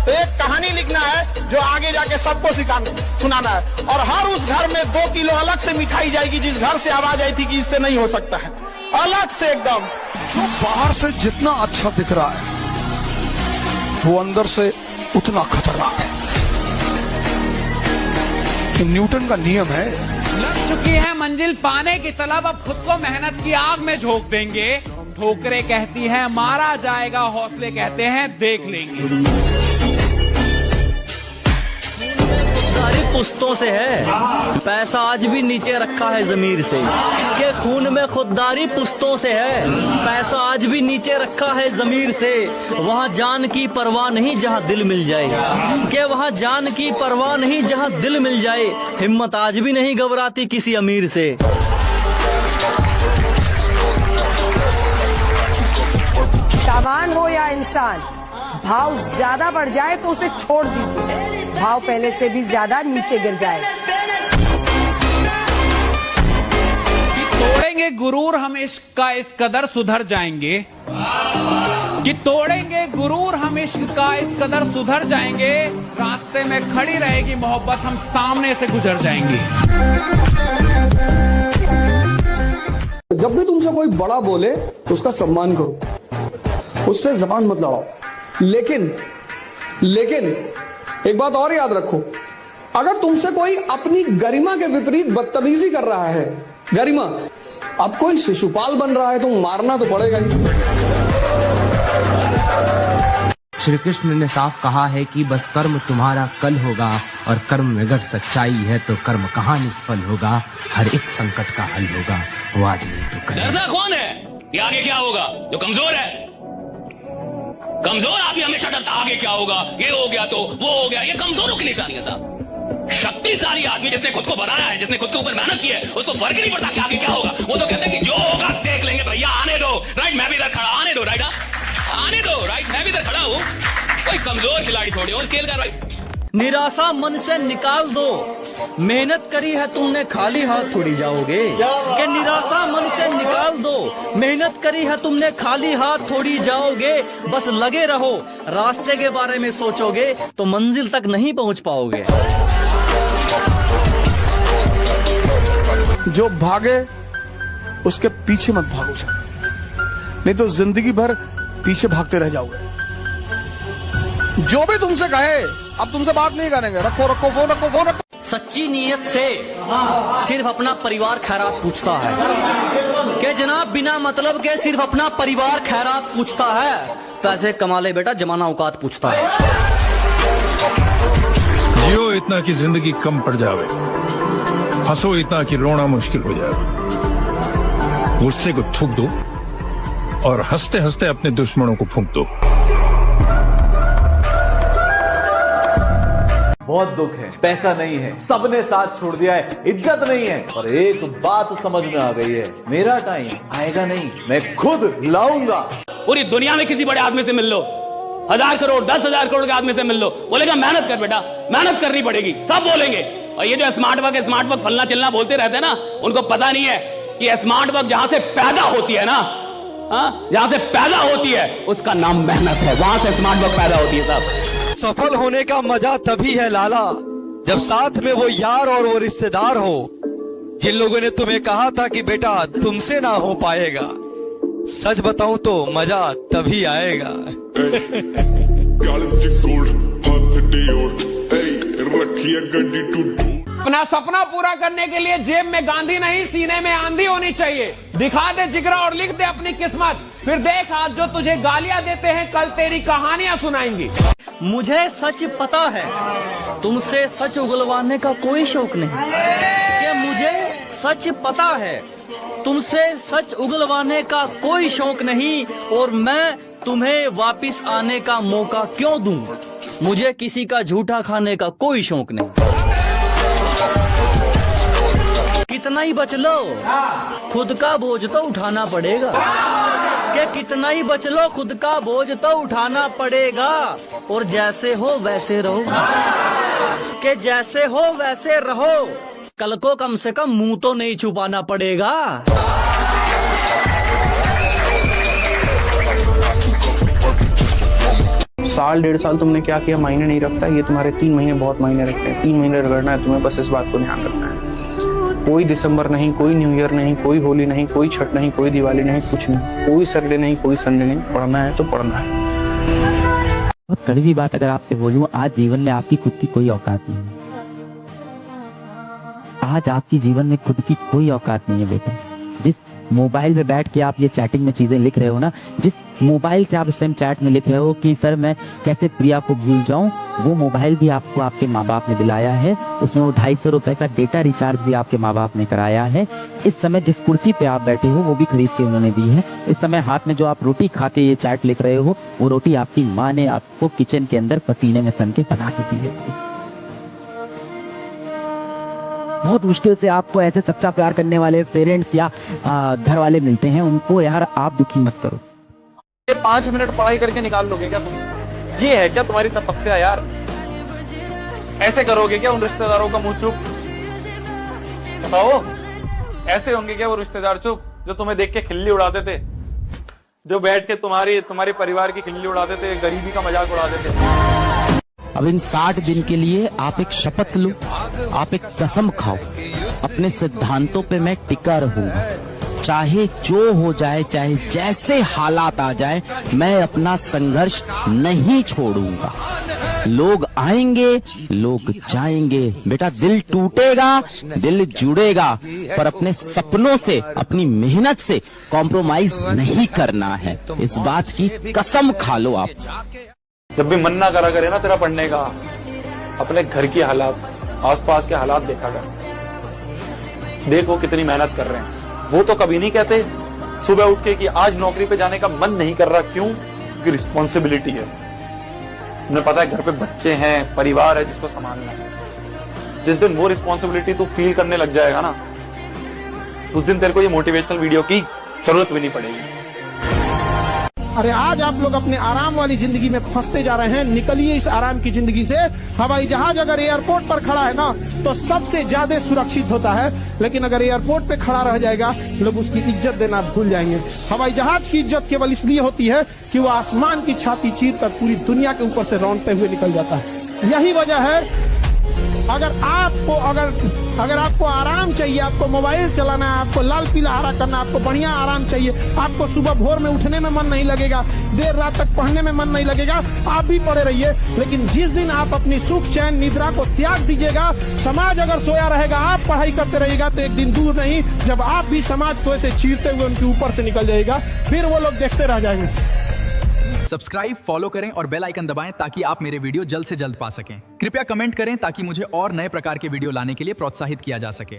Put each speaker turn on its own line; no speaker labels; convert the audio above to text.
तो एक कहानी लिखना है जो आगे जाके सबको सुनाना है, और हर उस घर में 2 किलो अलग से मिठाई जाएगी जिस घर से आवाज आई थी कि इससे नहीं हो सकता है, अलग से एकदम।
जो बाहर से जितना अच्छा दिख रहा है वो अंदर से उतना खतरनाक है। कि न्यूटन का नियम है।
लग चुकी है मंजिल पाने की तलब, अब खुद को मेहनत की आग में झोंक देंगे। ठोकरें कहती हैं मारा जाएगा, हौसले कहते हैं देख लेंगे।
पुश्तों से है, पैसा आज भी नीचे रखा है जमीर से। के खून में खुददारी पुश्तों से है, पैसा आज भी नीचे रखा है जमीर से। वहाँ जान की परवाह नहीं जहाँ दिल मिल जाए, के वहाँ जान की परवाह नहीं जहाँ दिल मिल जाए। हिम्मत आज भी नहीं घबराती किसी अमीर से।
सामान हो या इंसान, भाव ज्यादा बढ़ जाए तो उसे छोड़ दीजिए, भाव पहले से भी ज्यादा नीचे गिर जाए।
तोड़ेंगे गुरूर हम इश्क का इस कदर सुधर जाएंगे, कि तोड़ेंगे गुरूर हम इश्क का इस कदर सुधर जाएंगे। रास्ते में खड़ी रहेगी मोहब्बत, हम सामने से गुजर जाएंगे।
जब भी तुमसे कोई बड़ा बोले तो उसका सम्मान करो, उससे जबान मत लड़ाओ। लेकिन एक बात और याद रखो, अगर तुमसे कोई अपनी गरिमा के विपरीत बदतमीजी कर रहा है, गरिमा, अब कोई शिशुपाल बन रहा है तो मारना तो पड़ेगा ही।
श्री कृष्ण ने साफ कहा है कि बस कर्म तुम्हारा कल होगा, और कर्म में अगर सच्चाई है तो कर्म कहाँ निष्फल होगा। हर एक संकट का हल होगा, वो आज नहीं तो कल।
ऐसा कौन है कि आगे क्या होगा? जो कमजोर है। कमजोर आदमी हमेशा डरता आगे क्या होगा, ये हो गया तो वो हो गया। ये कमजोरों की निशानी है साहब। शक्तिशाली आदमी जिसने खुद को बनाया है, जिसने खुद के ऊपर मेहनत की है, उसको फर्क ही नहीं पड़ता कि आगे क्या होगा। वो तो कहते हैं कि जो होगा देख लेंगे भैया, आने दो। राइट, मैं भी इधर खड़ा, आने दो। राइट, आने दो। राइट, मैं भी इधर खड़ा हूँ। कोई कमजोर खिलाड़ी थोड़ी हो स्केल का। राइट,
निराशा मन से निकाल दो, मेहनत करी है तुमने खाली हाथ थोड़ी जाओगे। कि निराशा मन से निकाल दो, मेहनत करी है तुमने खाली हाथ थोड़ी जाओगे। बस लगे रहो, रास्ते के बारे में सोचोगे तो मंजिल तक नहीं पहुंच पाओगे।
जो भागे उसके पीछे मत भागो सर, नहीं तो जिंदगी भर पीछे भागते रह जाओगे। जो भी तुमसे कहे अब तुमसे बात नहीं करेंगे, रखो रखो फोन, रखो फोन रखो।
सच्ची नीयत से सिर्फ अपना परिवार खैरात पूछता है, कि जनाब बिना मतलब के सिर्फ अपना परिवार खैरात पूछता है। पैसे कमा ले बेटा, जमाना औकात पूछता है।
जियो इतना कि जिंदगी कम पड़ जावे, हंसो इतना कि रोना मुश्किल हो जाए। गुस्से को थूक दो और हंसते हंसते अपने दुश्मनों को फूंक दो।
बहुत दुख है, पैसा नहीं है, सबने साथ छोड़ दिया है, इज्जत नहीं है, और एक बात समझ में आ गई है, मेरा टाइम आएगा नहीं, मैं खुद लाऊंगा।
पूरी दुनिया में किसी बड़े आदमी से मिल लो, 1000 करोड़ 10,000 करोड़ के आदमी से मिल लो, बोलेगा मेहनत कर बेटा, मेहनत करनी पड़ेगी, सब बोलेंगे। और ये जो स्मार्ट वर्क फलना चिलना बोलते रहते हैं ना, उनको पता नहीं है कि स्मार्ट वर्क जहां से पैदा होती है ना, जहां से पैदा होती है उसका नाम मेहनत है, वहां से स्मार्ट वर्क पैदा होती है साहब।
सफल होने का मजा तभी है लाला, जब साथ में वो यार और वो रिश्तेदार हो, जिन लोगों ने तुम्हें कहा था कि बेटा तुमसे ना हो पाएगा। सच बताऊं तो मजा तभी आएगा।
अपना सपना पूरा करने के लिए जेब में गांधी नहीं, सीने में आंधी होनी चाहिए। दिखा दे जिगरा और लिख दे अपनी किस्मत, फिर देख आज जो तुझे गालियां देते हैं कल तेरी कहानियां सुनाएंगी।
मुझे सच पता है, तुमसे सच उगलवाने का कोई शौक नहीं। कि मुझे सच पता है, तुमसे सच उगलवाने का कोई शौक नहीं, और मैं तुम्हें वापिस आने का मौका क्यों दूं। मुझे किसी का झूठा खाने का कोई शौक नहीं। कितना ही बच लो, खुद का बोझ तो उठाना पड़ेगा। कि कितना ही बच लो, खुद का बोझ तो उठाना पड़ेगा। और जैसे हो वैसे रहो, कि जैसे हो वैसे रहो, कल को कम से कम मुंह तो नहीं छुपाना पड़ेगा।
साल 1.5 साल तुमने क्या किया मायने नहीं रखता, ये तुम्हारे 3 महीने बहुत मायने रखते हैं। 3 महीने रगड़ना है तुम्हें, बस इस बात को ध्यान रखना है। कोई दिसंबर नहीं, कोई न्यू ईयर नहीं, कोई होली नहीं, कोई छठ नहीं, कोई दिवाली नहीं, कुछ नहीं, कोई सैटरडे नहीं, कोई संडे नहीं। पढ़ना है तो पढ़ना है।
बहुत कड़वी बात अगर आपसे बोलूं, आज जीवन में आपकी खुद की कोई औकात नहीं है। आज आपकी जीवन में खुद की कोई औकात नहीं है बेटा। जिस मोबाइल पे बैठ के आप ये चैटिंग में चीजें लिख रहे हो ना, जिस मोबाइल से आप इस टाइम चैट में लिख रहे हो कि सर मैं कैसे प्रिया को भूल जाऊं, वो मोबाइल भी आपको आपके माँ बाप ने दिलाया है। उसमें वो 250 रुपए का डेटा रिचार्ज भी आपके माँ बाप ने कराया है। इस समय जिस कुर्सी पे आप बैठे हो वो भी खरीद के उन्होंने दी है। इस समय हाथ में जो आप रोटी खा के ये चैट लिख रहे हो, वो रोटी आपकी माँ ने आपको किचन के अंदर पसीने में सन के बना के दी है। बहुत मुश्किल से आपको ऐसे सच्चा प्यार करने वाले पेरेंट्स या घर वाले मिलते हैं, उनको यार आप दुखी मत करो।
ये 5 मिनट पढ़ाई करके निकाल लोगे क्या तुम? ये है क्या तुम्हारी तपस्या यार? ऐसे करोगे क्या उन रिश्तेदारों का मुंह चुप? बताओ, ऐसे होंगे क्या वो रिश्तेदार चुप जो तुम्हें देख के खिल्ली उड़ाते थे, जो बैठ के तुम्हारे परिवार की खिल्ली उड़ाते थे, गरीबी का मजाक उड़ाते थे?
अब इन 60 दिन के लिए आप एक शपथ लो, आप एक कसम खाओ, अपने सिद्धांतों पे मैं टिका रहूंगा, चाहे जो हो जाए, चाहे जैसे हालात आ जाए, मैं अपना संघर्ष नहीं छोड़ूंगा। लोग आएंगे, लोग जाएंगे, बेटा दिल टूटेगा, दिल जुड़ेगा, पर अपने सपनों से, अपनी मेहनत से कॉम्प्रोमाइज नहीं करना है। इस बात की कसम खा लो आप।
जब भी मन ना करा करे ना तेरा पढ़ने का, अपने घर की हालात, आसपास के हालात देखा कर, देखो कितनी मेहनत कर रहे हैं। वो तो कभी नहीं कहते सुबह उठ के कि आज नौकरी पे जाने का मन नहीं कर रहा। क्यों? क्योंकि रिस्पॉन्सिबिलिटी है। उन्हें पता है घर पे बच्चे हैं, परिवार है जिसको संभालना है। जिस दिन वो रिस्पॉन्सिबिलिटी तू फील करने लग जाएगा ना, उस दिन तेरे को ये मोटिवेशनल वीडियो की जरूरत भी नहीं पड़ेगी।
अरे आज आप लोग अपने आराम वाली जिंदगी में फंसते जा रहे हैं। निकलिए इस आराम की जिंदगी से। हवाई जहाज अगर एयरपोर्ट पर खड़ा है ना तो सबसे ज्यादा सुरक्षित होता है, लेकिन अगर एयरपोर्ट पे खड़ा रह जाएगा लोग उसकी इज्जत देना भूल जाएंगे। हवाई जहाज की इज्जत केवल इसलिए होती है कि वो आसमान की छाती चीर कर पूरी दुनिया के ऊपर से रौंदते हुए निकल जाता है। यही वजह है अगर आपको आराम चाहिए, आपको मोबाइल चलाना है, आपको लाल पीला हरा करना, आपको बढ़िया आराम चाहिए, आपको सुबह भोर में उठने में मन नहीं लगेगा, देर रात तक पढ़ने में मन नहीं लगेगा, आप भी पढ़े रहिए। लेकिन जिस दिन आप अपनी सुख चैन निद्रा को त्याग दीजिएगा, समाज अगर सोया रहेगा, आप पढ़ाई करते रहिएगा, तो एक दिन दूर नहीं जब आप भी समाज को ऐसे चीरते हुए उनके ऊपर से निकल जाएगा, फिर वो लोग देखते रह जाएंगे।
सब्सक्राइब, फॉलो करें और बेल आइकन दबाएं ताकि आप मेरे वीडियो जल्द से जल्द पा सकें। कृपया कमेंट करें ताकि मुझे और नए प्रकार के वीडियो लाने के लिए प्रोत्साहित किया जा सके।